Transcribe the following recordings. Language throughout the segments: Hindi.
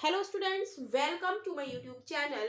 Hello students, welcome to my YouTube channel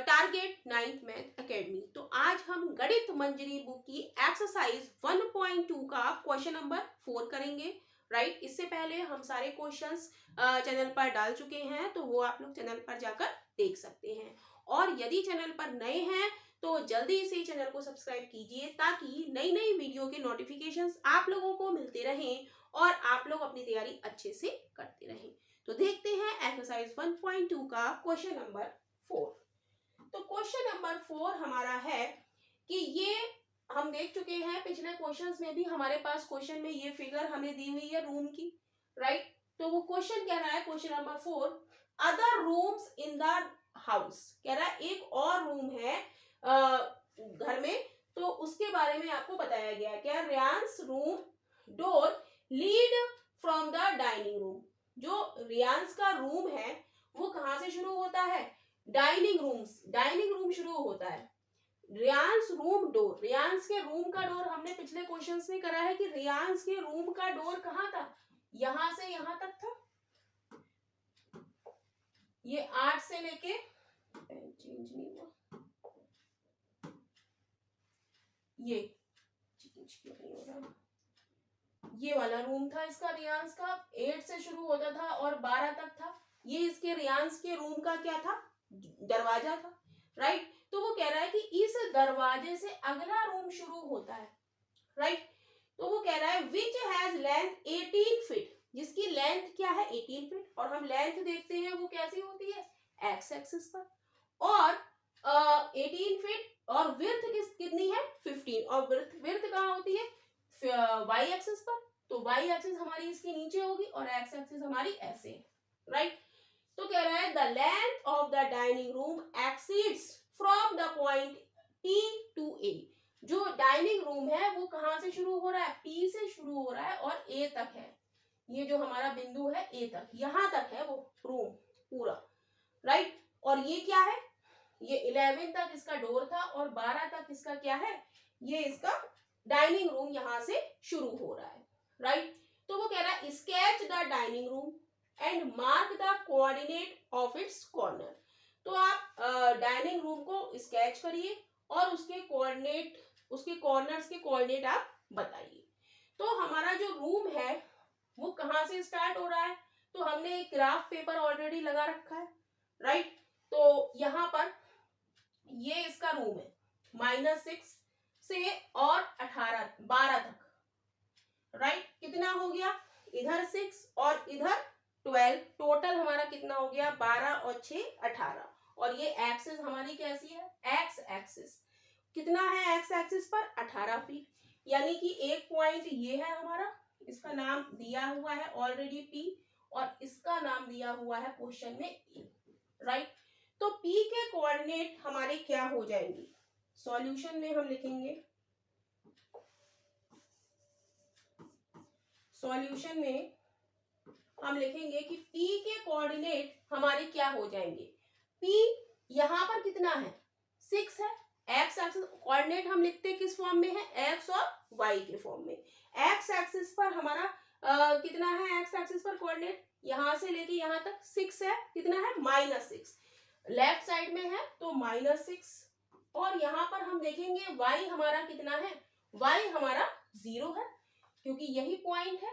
target 9th math academy. तो आज हम गणित मंजरी बुक की एक्सरसाइज 1.2 का क्वेश्चन नंबर 4 करेंगे। राइट, इससे पहले हम सारे क्वेश्चंस चैनल पर डाल चुके हैं, तो वो आप लोग चैनल पर जाकर देख सकते हैं। और यदि चैनल पर नए हैं तो जल्दी से चैनल को सब्सक्राइब कीजिए ताकि नई नई वीडियो के नोटिफिकेशंस आप लोगों को मिलते रहें और आप लोग अपनी तैयारी अच्छे से करते रहें। तो देखते हैं एक्सरसाइज 1.2 का क्वेश्चन नंबर 4। तो क्वेश्चन नंबर 4 हमारा है कि ये हम देख चुके हैं पिछले क्वेश्चंस में भी हमारे पास क्वेश्चन में ये फिगर हमें दी हुई है रूम की। राइट, तो वो क्वेश्चन कह रहा है, question number 4, other rooms in the house. कह रहा है एक और रूम है घर में, तो उसके बारे में आपको बताया गया है। क्या रियांस room door lead from the dining room. जो रियांस का रूम है वो कहां से शुरू होता है? डाइनिंग रूम शुरू होता है। रियांस रूम डोर, रियांस के रूम का डोर हमने पिछले क्वेश्चंस में करा है कि रियांस के रूम का डोर कहां था? यहां से यहां तक था। ये 8 से लेके चेंज नहीं हुआ, ये चेंज क्यों नहीं हो रहा, ये वाला रूम था इसका रियांस का, 8 से शुरू होता था और 12 तक था। ये इसके रियांस के रूम का क्या था? दरवाजा था। राइट, तो वो कह रहा है कि इस दरवाजे से अगला रूम शुरू होता है। राइट, तो वो कह रहा है विच हैज लेंथ 18 फीट, जिसकी लेंथ क्या है? 18 फीट। और हम लेंथ देखते हैं वो कैसी होती है? एक्स एक्सिस पर। और 18 फीट और विड्थ कितनी है? 15। और विड्थ कहाँ होती है? वाई एक्सिस पर। तो वाई एक्सिस हमारी इसके नीचे होगी और एक्स एक्सिस हमारी ऐसे है। राइट, तो कह रहा है the length of the dining room exceeds from the point P to A। जो डाइनिंग रूम है वो कहां से शुरू हो रहा है? P से शुरू हो रहा है और A तक है। ये जो हमारा बिंदु है A तक, यहां तक है वो रूम पूरा। राइट, और ये क्या है? ये 11 तक इसका डोर था और 12 तक इसका क्या है? ये इसका डाइनिंग रूम यहां से शुरू हो रहा है। राइट, तो वो कह रहा है sketch the dining room and mark the coordinate of its corner. तो आप डाइनिंग रूम को स्केच करिए और उसके कोऑर्डिनेट, उसके कॉर्नर्स के कोऑर्डिनेट आप बताइए। तो हमारा जो रूम है वो कहां से स्टार्ट हो रहा है? तो हमने एक ग्राफ पेपर ऑलरेडी लगा रखा है। राइट, तो यहां पर ये इसका रूम है, -6 से और 12 तक। राइट, कितना हो गया? इधर 6 और इधर 12, टोटल हमारा कितना हो गया? 12 और 6 18। और ये एक्सिस हमारी कैसी है? X axis. कितना है एक्स एक्सिस पर? 18 फीट। यानी कि एक पॉइंट ये है हमारा, इसका नाम दिया हुआ है ऑलरेडी P, और इसका नाम दिया हुआ है क्वेश्चन में E। राइट, तो P के कोऑर्डिनेट हमारे क्या हो जाएंगे? सॉल्यूशन में हम लिखेंगे, सॉल्यूशन में हम लिखेंगे कि P के कोऑर्डिनेट हमारे क्या हो जाएंगे? P यहां पर कितना है? 6 है। एक्स एक्सिस कोऑर्डिनेट हम लिखते किस फॉर्म में है? एक्स और वाई के फॉर्म में। एक्स एक्सिस पर हमारा कितना है? एक्स एक्सिस पर कोऑर्डिनेट यहां से लेके यहां तक 6 है। कितना है? -6। लेफ्ट साइड में है तो -6। और यहां पर हम देखेंगे y हमारा कितना है? y हमारा 0 है, क्योंकि यही पॉइंट है,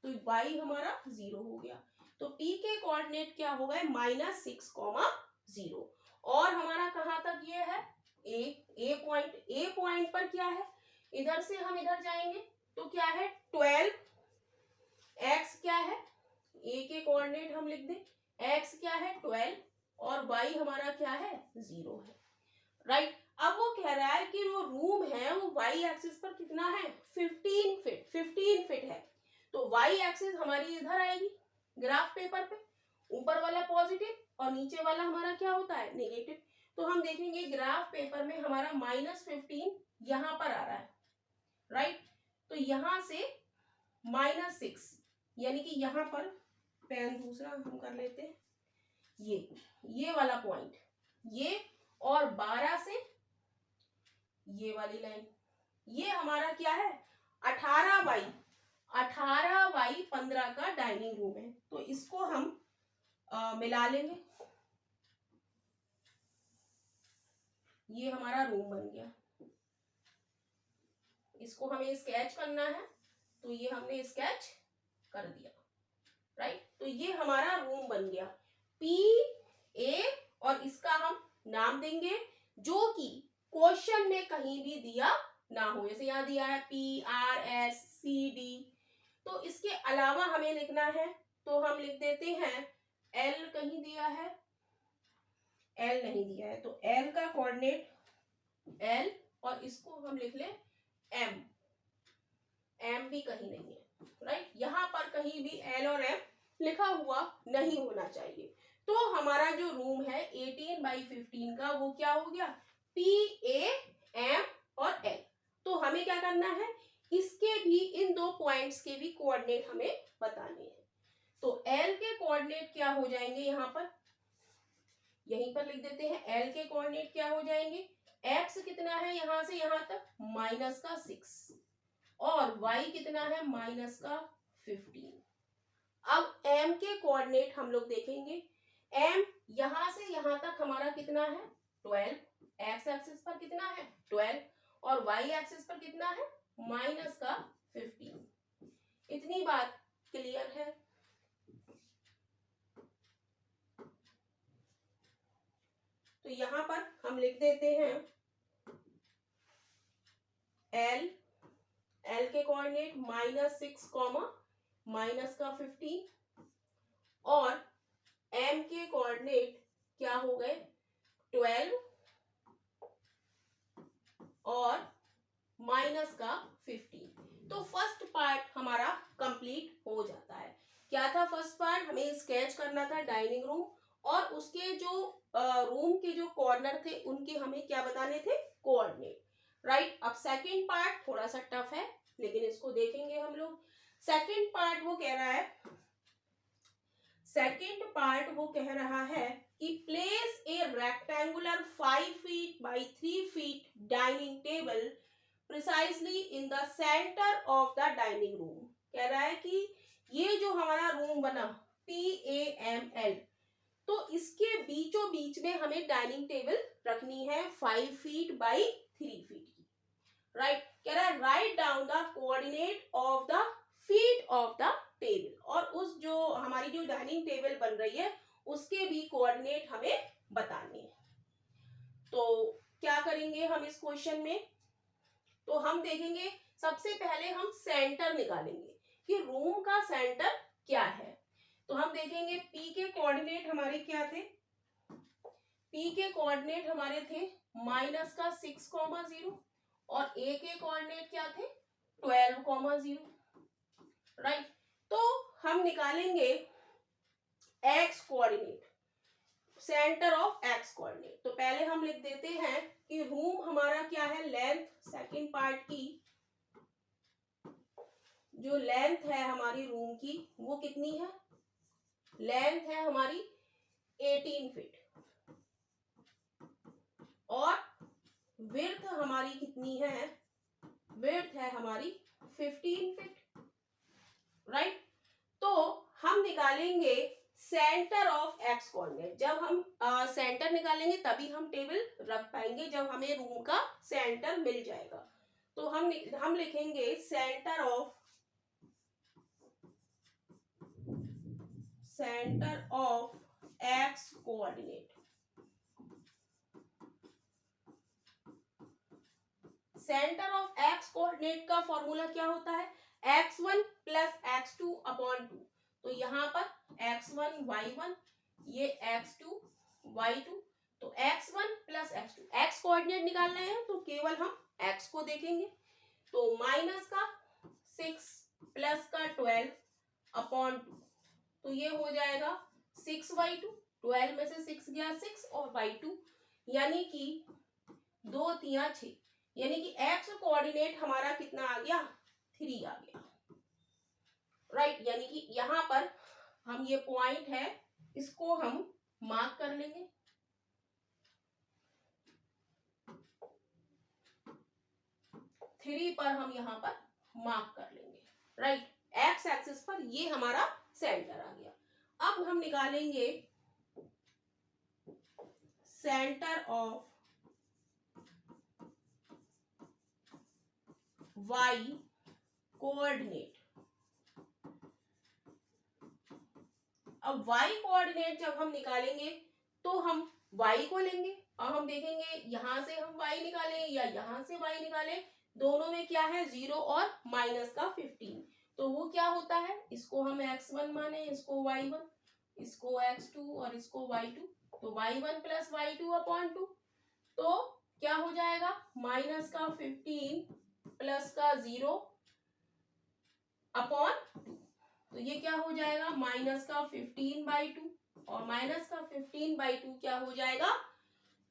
तो y हमारा 0 हो गया। तो P के कोऑर्डिनेट क्या हो गए? -6, 0। और हमारा कहां तक ये है? A point. A पॉइंट पर क्या है? इधर से हम इधर जाएंगे तो क्या है? 12। x क्या है? A के कोऑर्डिनेट हम लिख दें, x क्या है? 12 और y हमारा क्या है? 0 है। राइट, अब वो कह रहा है कि वो रूम है वो y एक्सिस पर कितना है? 15 फीट है। तो y एक्सिस हमारी इधर आएगी ग्राफ पेपर पे, ऊपर वाला पॉजिटिव और नीचे वाला हमारा क्या होता है? नेगेटिव। तो हम देखेंगे ग्राफ पेपर में हमारा -15 यहां पर आ रहा है। राइट, तो यहां से -6, यानी कि यहां पर पेन दूसरा हम कर लेते हैं, ये वाला पॉइंट, ये और 12 से ये वाली लाइन, ये हमारा क्या है? 18 बाई 15 का डाइनिंग रूम है। तो इसको हम मिला लेंगे। ये हमारा रूम बन गया। इसको हमें स्केच करना है तो ये हमने स्केच कर दिया, राइट। तो ये हमारा रूम बन गया PA, और इसका हम नाम देंगे जो कि क्वेश्चन में कहीं भी दिया ना हो। जैसे यहाँ दिया है PRSCD, तो इसके अलावा हमें लिखना है तो हम लिख देते हैं L। कहीं दिया है? L नहीं दिया है, तो L का कोऑर्डिनेट L, और इसको हम लिख ले M। M भी कहीं नहीं है, राइट। यहाँ पर कहीं भी L और M लिखा हुआ नहीं होना चाहिए। तो हमारा जो रूम है 18x15 का, वो क्या हो गया? PA, M और L। तो हमें क्या करना है, इसके भी, इन दो पॉइंट्स के भी कोऑर्डिनेट हमें बताने हैं। तो L के कोऑर्डिनेट क्या हो जाएंगे, यहाँ पर यहीं पर लिख देते हैं। L के कोऑर्डिनेट क्या हो जाएंगे? X कितना है यहां से यहां तक? -6, और Y कितना है? -15। अब M के कोऑर्डिनेट हम लोग देखेंगे। M यहां से यहां तक हमारा कितना है? 12। X एक्सिस पर कितना है? 12, और Y एक्सिस पर कितना है? -15। इतनी बात क्लियर है? तो यहां पर हम लिख देते हैं L के कोऑर्डिनेट -6, -15, और M के कोऑर्डिनेट क्या हो गए? 12 और -15। तो फर्स्ट पार्ट हमारा कंप्लीट हो जाता है। क्या था फर्स्ट पार्ट? हमें स्केच करना था डाइनिंग रूम, और उसके जो रूम के जो कॉर्नर थे उनके हमें क्या बताने थे? Coordinate, right. अब सेकंड पार्ट थोड़ा सा टफ है, लेकिन इसको देखेंगे हम लोग। सेकंड पार्ट वो कह रहा है कि place a rectangular 5 feet by 3 feet dining table precisely in the centre of the dining room. कह रहा है कि ये जो हमारा रूम बना PAML, तो इसके बीचों बीच में हमें डाइनिंग टेबल रखनी है 5 feet by 3 feet की, राइट। कह रहा है write down the coordinate of the feet of the table, और उस जो हमारी जो डाइनिंग टेबल बन रही है उसके भी कोऑर्डिनेट हमें बताने हैं। तो क्या करेंगे हम इस क्वेश्चन में? तो हम देखेंगे, सबसे पहले हम सेंटर निकालेंगे कि रूम का सेंटर क्या है। तो हम देखेंगे P के कोऑर्डिनेट हमारे क्या थे? P के कोऑर्डिनेट हमारे थे -6, 0, और A के कोऑर्डिनेट क्या थे? 12, 0, राइट। तो हम निकालेंगे X coordinate, centre of X coordinate. तो पहले हम लिख देते हैं कि रूम हमारा क्या है? लेंथ, सेकंड पार्ट की जो लेंथ है हमारी रूम की वो कितनी है? लेंथ है हमारी 18 फीट, और विड्थ हमारी कितनी है? विड्थ है हमारी 15 फीट, राइट। तो हम निकालेंगे सेंटर ऑफ X कोऑर्डिनेट। जब हम सेंटर निकालेंगे तभी हम टेबल रख पाएंगे, जब हमें रूम का सेंटर मिल जाएगा। तो हम लिखेंगे centre of X coordinate. Centre of X coordinate का फॉर्मूला क्या होता है? x1 + x2/2। तो यहाँ पर x1 y1, ये x2 y2, तो x1 + x2। x कोऑर्डिनेट निकालना है तो केवल हम x को देखेंगे। तो -6 + 12/2, तो ये हो जाएगा 6y2। 12 में से 6 गया 6, और y2 यानी कि 2 3 6, यानी कि x कोऑर्डिनेट हमारा कितना आ गया? 3 आ गया, राइट। यानी कि यहाँ पर हम ये पॉइंट है इसको हम मार्क कर लेंगे। थ्री पर हम यहाँ पर मार्क कर लेंगे, राइट। एक्स एक्सिस पर ये हमारा सेंटर आ गया। अब हम निकालेंगे सेंटर ऑफ वाई कोऑर्डिनेट। अब वाई कोऑर्डिनेट जब हम निकालेंगे तो हम वाई को लेंगे और हम देखेंगे यहां से हम वाई निकालें या यहां से वाई निकालें, दोनों में क्या है 0 और माइनस का 15, तो वो क्या होता है, इसको हम x1 माने, इसको y1, इसको x2 और इसको y2, तो y1 प्लस y2 अपॉन 2, तो क्या हो जाएगा माइनस का 15 प्लस का 0 अपॉन 2, तो ये क्या हो जाएगा माइनस का 15/2 और माइनस का 15/2 क्या हो जाएगा,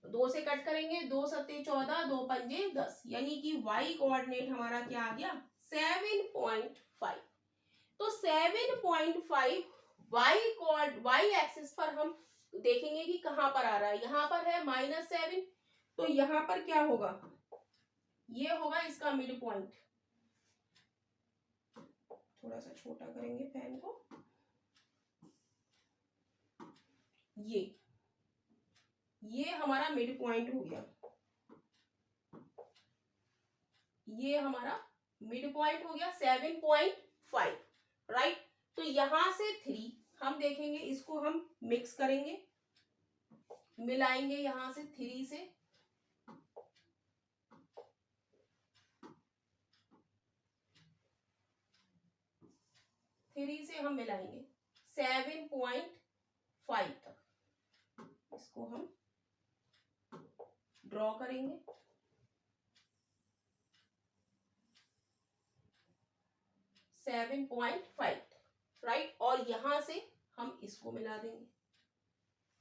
2 से कट करेंगे, 2 सत्ते 14, 2 पंजे 10, यानी कि y कोऑर्डिनेट हमारा क्या आ गया 7.5। तो 7.5 y एक्सिस पर हम देखेंगे कि कहां पर आ रहा है, यहां पर है -7, तो यहां पर क्या होगा, ये होगा इसका मिड पॉइंट। थोड़ा सा छोटा करेंगे फैन को, ये हमारा मिड पॉइंट हो गया, ये हमारा मिड पॉइंट हो गया 7.5, राइट। तो यहां से 3 हम देखेंगे, इसको हम मिक्स करेंगे, मिलाएंगे यहां से 3 से, हम मिलाएंगे 7.5 तक, इसको हम ड्रॉ करेंगे, 7.5, राइट, और यहां से हम इसको मिला देंगे,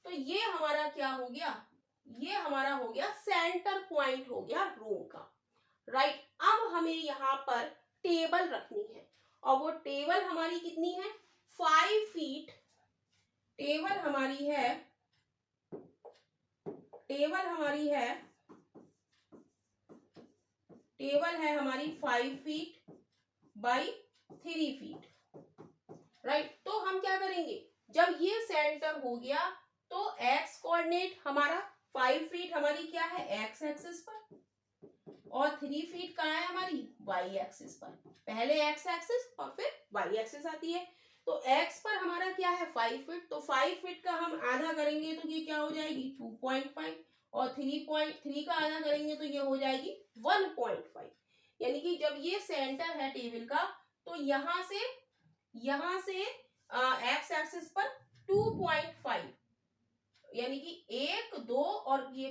तो ये हमारा क्या हो गया, ये हमारा हो गया सेंटर पॉइंट हो गया रूम का, राइट। अब हमें यहाँ पर टेबल रखनी है और वो टेबल हमारी कितनी है 5 फीट, टेबल हमारी है 5 फीट बाई 3 फीट, राइट। तो हम क्या करेंगे, जब ये सेंटर हो गया तो x कोऑर्डिनेट हमारा 5 फीट हमारी क्या है x एक्सिस पर और 3 फीट कहाँ है हमारी y एक्सिस पर, पहले x एक्सिस और फिर y एक्सिस आती है, तो x पर हमारा क्या है 5 फीट, तो 5 फीट का हम आधा करेंगे तो ये क्या हो जाएगी 2.5 और 3.3 का आधा करेंगे तो ये हो जाएगी 1.5, यानी कि जब ये सेंटर है टेबल का तो यहां से एक्स एक्सिस पर 2.5, यानी कि 1 2 और ये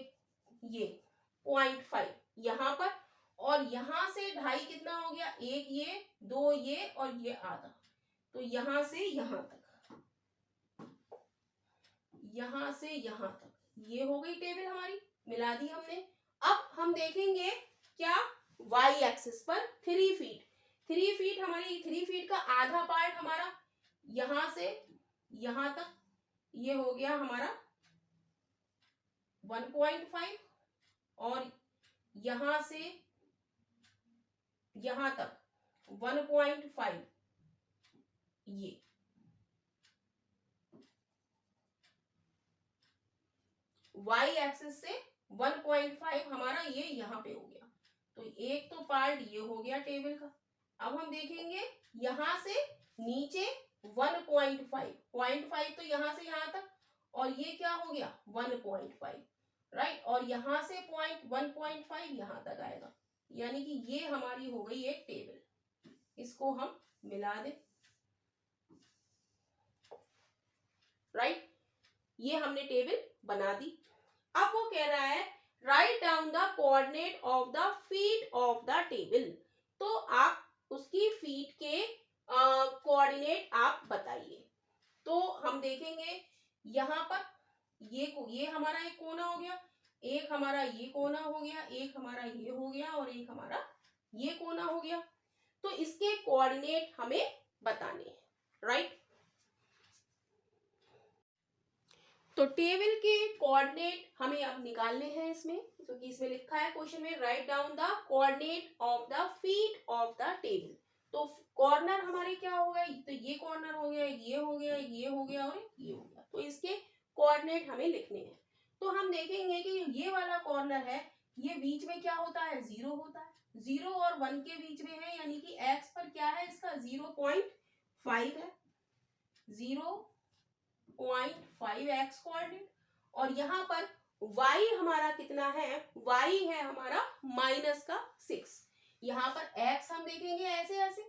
0.5 यहाँ पर, और यहां से 2.5 कितना हो गया, 1 ये 2 ये और ये आधा, तो यहां से यहां तक ये हो गई टेबल हमारी, मिला दी हमने। अब हम देखेंगे क्या y एक्सिस पर 3 फीट हमारी 3 फीट का आधा पार्ट हमारा यहां से यहां तक, ये हो गया हमारा 1.5 और यहां से यहां तक 1.5, ये y एक्सिस से 1.5 हमारा ये यहाँ पे हो गया, तो एक तो पार्ट ये हो गया टेबल का। अब हम देखेंगे यहां से नीचे 1.5 तो यहां से यहां तक, और ये क्या हो गया 1.5, राइट, और यहां से 1.5 यहां तक आएगा, यानी कि ये हमारी हो गई एक टेबल, इसको हम मिला दें, राइट, ये हमने टेबल बना दी। अब वो कह रहा है write down the coordinate of the feet of the table, तो आप उसकी फीट के कोऑर्डिनेट आप बताइए। तो हम देखेंगे यहाँ पर ये हमारा एक कोना हो गया, एक हमारा ये कोना हो गया, एक हमारा ये हो गया और एक हमारा ये कोना हो गया, तो इसके कोऑर्डिनेट हमें बताने हैं, राइट। तो टेबल के कोऑर्डिनेट हमें अब निकालने हैं इसमें, क्योंकि इसमें लिखा है क्वेश्चन में write down the coordinate of the feet of the table, तो कॉर्नर हमारे क्या हो गए, तो ये कॉर्नर हो गया, ये हो गया, ये हो गया और ये हो गया, तो इसके कोऑर्डिनेट हमें लिखने हैं। तो तो हम देखेंगे कि ये वाला कॉर्नर है, ये बीच में क्या होता है, 0 होता है, 0 और 1 के बीच में है, यानी कि x पर क्या है इसका 0.5 है, 0.5 x कोऑर्डिनेट। और यहाँ पर y हमारा कितना है, y है हमारा -6। यहाँ पर x हम देखेंगे ऐसे ऐसे,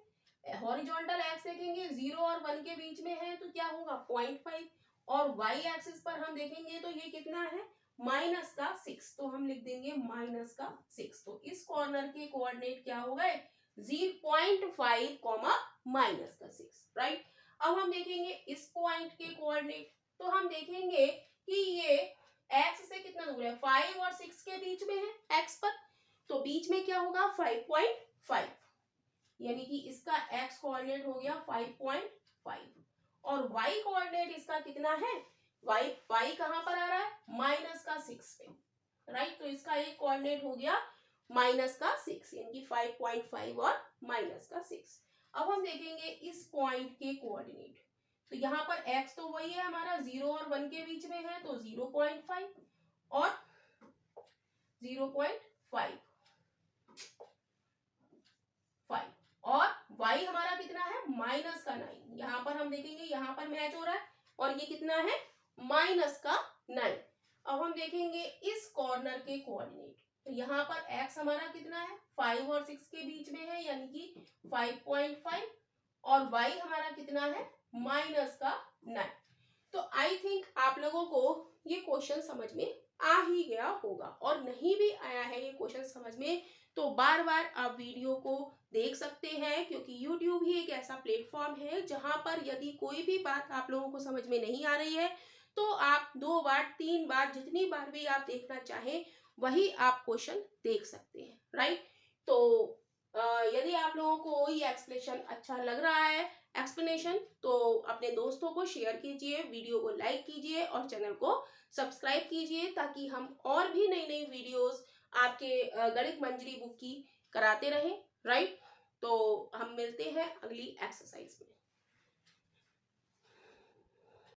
हॉरिजॉन्टल x देखेंगे 0 और 1 के बीच में है तो क्या होगा 0.5, और y एक्सिस पर हम देखेंगे तो ये कितना है -6, तो हम लिख देंगे -6। तो इस कॉर्नर के कोऑर्डिनेट क्या हो गए 0.5, -6, राइट। अब हम देखेंगे इस पॉइंट के कोऑर्डिनेट, तो हम देखेंगे कि ये x से कितना दूर है, 5 और 6 के बीच में है x पर, तो बीच में क्या होगा 5.5, यानी कि इसका x कोऑर्डिनेट हो गया 5.5, और y कोऑर्डिनेट इसका कितना है, y कहां पर आ रहा है -6 पे, राइट। तो इसका एक कोऑर्डिनेट हो गया -6, यानी कि 5.5 और -6। अब हम देखेंगे इस पॉइंट के कोऑर्डिनेट, तो यहाँ पर x तो वही है हमारा 0 और 1 के बीच में है, तो 0.5 और 0.5 और y हमारा कितना है -9। यहाँ पर हम देखेंगे यहाँ पर मैच हो रहा है, और ये कितना है -9। अब हम देखेंगे इस कॉर्नर के कोऑर्डिनेट, तो यहाँ पर x हमारा कितना है 5 और 6 के बीच में है, यानी कि 5.5, और y हमारा कितना है -9। तो आई थिंक आप लोगों को ये क्वेश्चन समझ में आ ही गया होगा, और नहीं भी आया है ये क्वेश्चन समझ में तो बार बार आप वीडियो को देख सकते हैं, क्योंकि YouTube ही एक ऐसा प्लेटफॉर्म है जहां पर यदि कोई भी बात आप लोगों को समझ में नहीं आ रही है तो आप 2 बार 3 बार जितनी बार भी आप देखना चाहें वही आप क्वेश्चन देख सकते हैं, राइट। तो यदि आप लोगों को ये एक्सप्लेनेशन अच्छा लग रहा है एक्सप्लेनेशन, तो अपने दोस्तों को शेयर कीजिए, वीडियो को लाइक कीजिए और चैनल को सब्सक्राइब कीजिए, ताकि हम और भी नई नई वीडियोस आपके गणित मंजरी बुक की कराते रहें, राइट। तो हम मिलते हैं अगली एक्सरसाइज में।